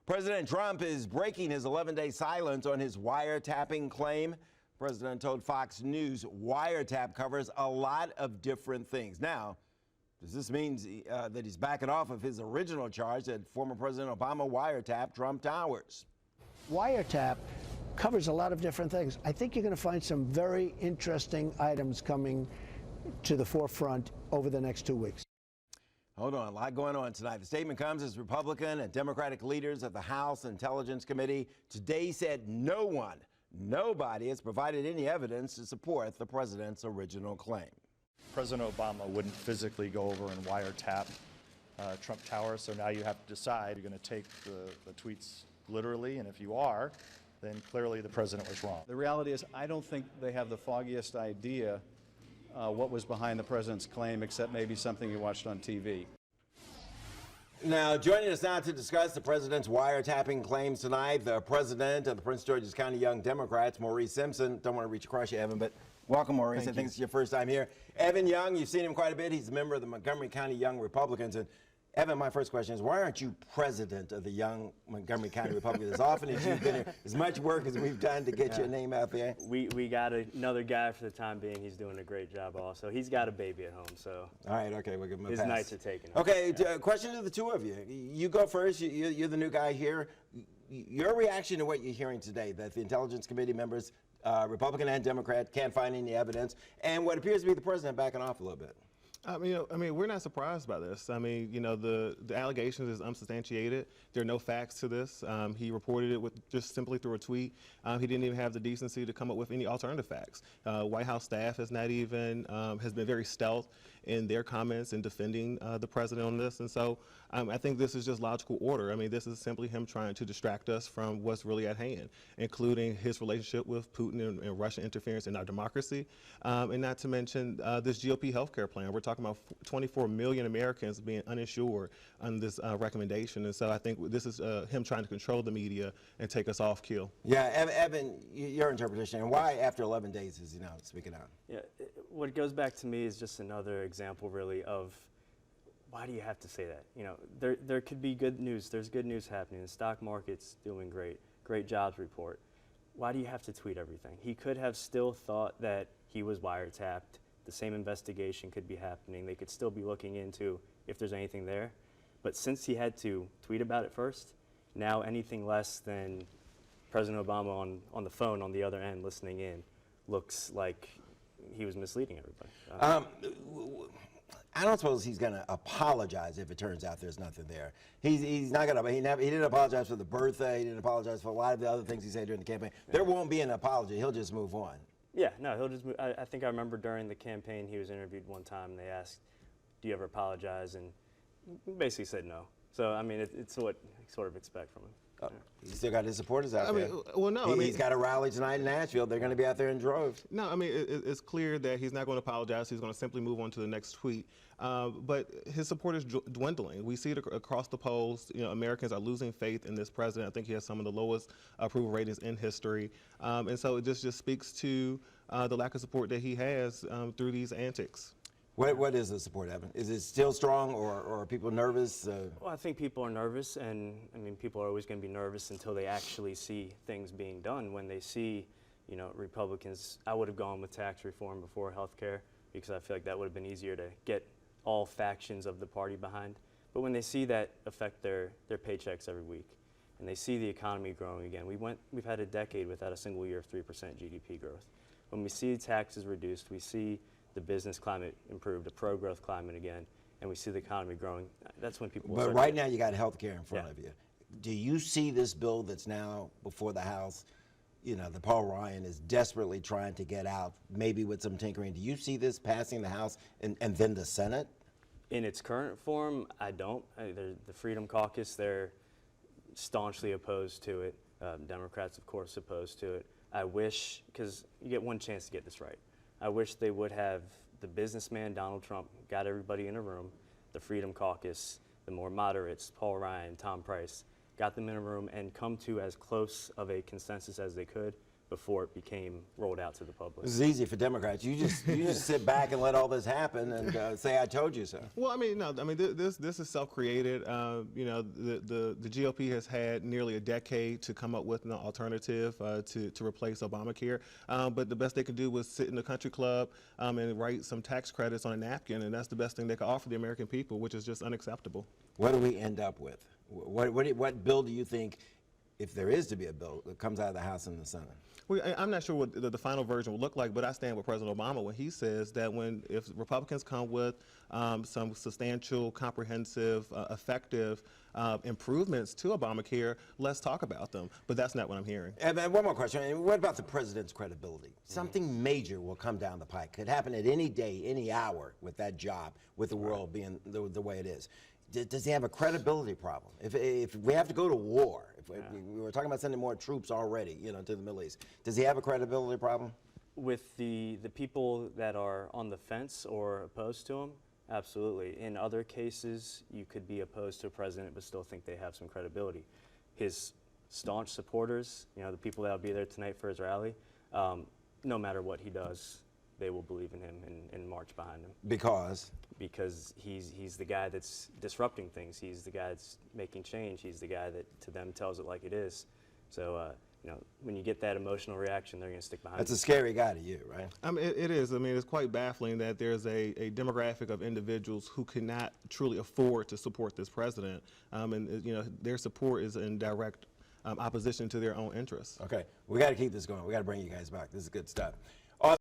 President Trump is breaking his 11-day silence on his wiretapping claim. The president told Fox News wiretap covers a lot of different things. Now, does this mean that he's backing off of his original charge that former President Obama wiretapped Trump Towers? Wiretap covers a lot of different things. I think you're going to find some very interesting items coming to the forefront over the next 2 weeks. Hold on, a lot going on tonight. The statement comes as Republican and Democratic leaders of the House Intelligence Committee today said nobody has provided any evidence to support the president's original claim. President Obama wouldn't physically go over and wiretap Trump Tower, so now you have to decide you're going to take the tweets literally, and if you are, then clearly the president was wrong. The reality is I don't think they have the foggiest idea what was behind the president's claim, except maybe something he watched on TV. Now, joining us now to discuss the president's wiretapping claims tonight, the president of the Prince George's County Young Democrats, Maurice Simpson. Don't want to reach across you, Evan, but welcome, Maurice. I think it's your first time here. Evan Young, you've seen him quite a bit. He's a member of the Montgomery County Young Republicans. And Evan, my first question is, why aren't you president of the Young Montgomery County Republicans? As often as you've been here, as much work as we've done to get your name out there. We got another guy for the time being. He's doing a great job also. He's got a baby at home, so. All right, okay, we'll give him a pass. His nights are taken. Okay, question to the two of you. You go first. You're the new guy here. Your reaction to what you're hearing today, that the Intelligence Committee members, Republican and Democrat, can't find any evidence, and what appears to be the president backing off a little bit. I mean, we're not surprised by this. I mean, the allegations is unsubstantiated. There are no facts to this. He reported it just simply through a tweet. He didn't even have the decency to come up with any alternative facts. White House staff has not even, has been very stealth in their comments in defending the president on this. And so I think this is just logical order. I mean, this is simply him trying to distract us from what's really at hand, including his relationship with Putin and Russian interference in our democracy. And not to mention this GOP healthcare plan. We're talking about 24 million Americans being uninsured on this recommendation. And so I think this is him trying to control the media and take us off kill. Yeah, Evan, your interpretation, and why after 11 days is he now speaking out? Yeah, what goes back to me is just another example really of why do you have to say that? There could be good news. There's good news happening. The stock market's doing great. Great jobs report. Why do you have to tweet everything? He could have still thought that he was wiretapped. The same investigation could be happening. They could still be looking into if there's anything there. But since he had to tweet about it first, now anything less than President Obama on the phone on the other end listening in looks like he was misleading everybody. I don't suppose he's going to apologize if it turns out there's nothing there. He's not going to. He didn't apologize for the birthday. He didn't apologize for a lot of the other things he said during the campaign. There won't be an apology. He'll just move on. Yeah, no, he'll just move. I think I remember during the campaign he was interviewed one time and they asked, do you ever apologize? And he basically said no. So, I mean, it's what you sort of expect from him. He's still got his supporters out there. Well, no. He's got a rally tonight in Nashville. They're going to be out there in droves. No, I mean, it's clear that he's not going to apologize. He's going to simply move on to the next tweet. But his support is dwindling. We see it across the polls. Americans are losing faith in this president. I think he has some of the lowest approval ratings in history. And so it just speaks to the lack of support that he has through these antics. What is the support, Evan? Is it still strong, or are people nervous? Well, I think people are nervous, and I mean, people are always going to be nervous until they actually see things being done. When they see, Republicans, I would have gone with tax reform before health care because I feel like that would have been easier to get all factions of the party behind. But when they see that affect their paychecks every week, and they see the economy growing again, we've had a decade without a single year of 3% GDP growth. When we see taxes reduced, we see the business climate improved, a pro-growth climate again, and we see the economy growing, that's when people will But right now you got health care in front of you. Do you see this bill that's now before the House, that Paul Ryan is desperately trying to get out, maybe with some tinkering? Do you see this passing the House and then the Senate? In its current form, I don't. The Freedom Caucus, they're staunchly opposed to it. Democrats, of course, opposed to it. I wish, because you get one chance to get this right, I wish they would have the businessman, Donald Trump, got everybody in a room, the Freedom Caucus, the more moderates, Paul Ryan, Tom Price, got them in a room and come to as close of a consensus as they could before it became rolled out to the public. This is easy for Democrats. You just sit back and let all this happen and say, "I told you so." Well, I mean, no, I mean this is self-created. You know, the GOP has had nearly a decade to come up with an alternative to replace Obamacare. But the best they could do was sit in the country club and write some tax credits on a napkin, and that's the best thing they could offer the American people, which is just unacceptable. What do we end up with? What bill do you think, if there is to be a bill, that comes out of the House and the Senate? Well, I'm not sure what the final version will look like, but I stand with President Obama when he says that if Republicans come with some substantial, comprehensive, effective improvements to Obamacare, let's talk about them. But that's not what I'm hearing. And then one more question. What about the president's credibility? Something major will come down the pike. Could happen at any day, any hour with that job, with the world being the way it is. Does he have a credibility problem? If we have to go to war, we were talking about sending more troops already, to the Middle East. Does he have a credibility problem? With the people that are on the fence or opposed to him, absolutely. In other cases, you could be opposed to a president but still think they have some credibility. His staunch supporters, the people that will be there tonight for his rally, no matter what he does, they will believe in him and march behind him. Because he's the guy that's disrupting things. He's the guy that's making change. He's the guy that to them tells it like it is. So when you get that emotional reaction, they're going to stick behind that's him. a scary guy to you, right? It is. I mean, it's quite baffling that there's a demographic of individuals who cannot truly afford to support this president, and their support is in direct opposition to their own interests. Okay, we got to keep this going. We got to bring you guys back. This is good stuff.